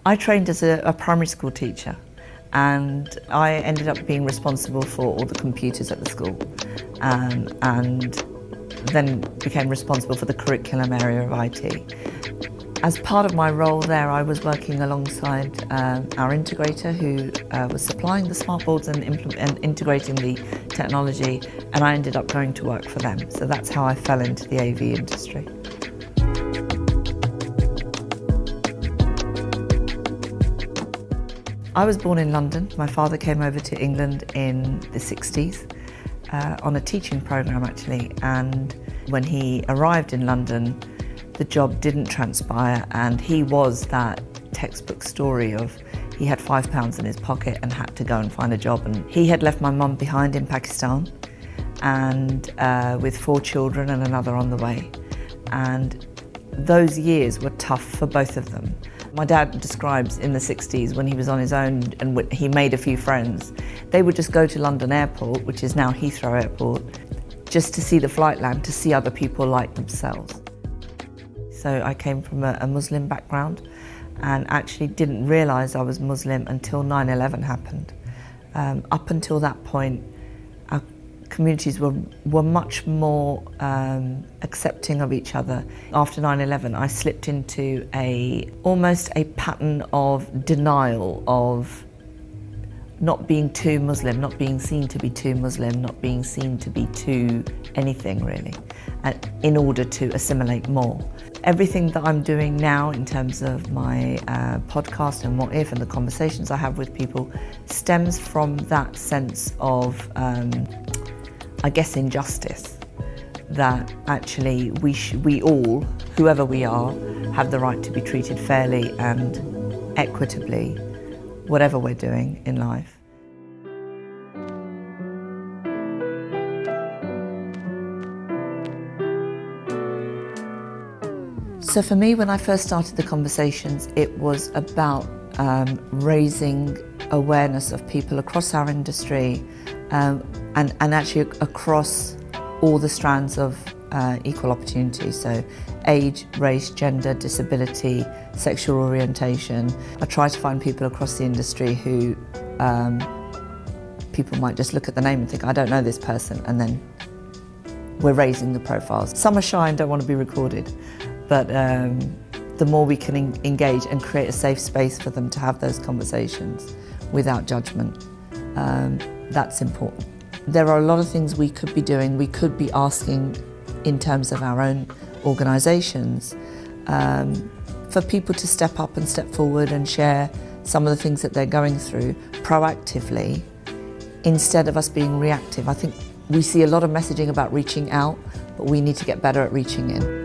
I trained as a primary school teacher, and I ended up being responsible for all the computers at the school, and then became responsible for the curriculum area of IT. As part of my role there, I was working alongside our integrator who was supplying the smart boards and integrating the technology, and I ended up going to work for them. So that's how I fell into the AV industry. I was born in London. My father came over to England in the 60s on a teaching programme actually, and when he arrived in London, the job didn't transpire, and he was that textbook story of he had £5 in his pocket and had to go and find a job. And he had left my mum behind in Pakistan, and with 4 children and another on the way. And those years were tough for both of them. My dad describes in the 60s when he was on his own and he made a few friends, they would just go to London Airport, which is now Heathrow Airport, just to see the flight land, to see other people like themselves. So I came from a Muslim background and actually didn't realise I was Muslim until 9/11 happened. Up until that point, our communities were much more accepting of each other. After 9/11, I slipped into almost a pattern of denial of not being too Muslim, not being seen to be too Muslim, not being seen to be too anything really, in order to assimilate more. Everything that I'm doing now in terms of my podcast and What If and the conversations I have with people stems from that sense of, I guess, injustice. That actually we all, whoever we are, have the right to be treated fairly and equitably, whatever we're doing in life. So for me, when I first started the conversations, it was about raising awareness of people across our industry and actually across all the strands of equal opportunity. So age, race, gender, disability, sexual orientation. I try to find people across the industry who people might just look at the name and think, I don't know this person, and then we're raising the profiles. Some are shy and don't want to be recorded, but the more we can engage and create a safe space for them to have those conversations without judgment, that's important. There are a lot of things we could be doing. We could be asking in terms of our own organisations for people to step up and step forward and share some of the things that they're going through proactively instead of us being reactive. I think we see a lot of messaging about reaching out, but we need to get better at reaching in.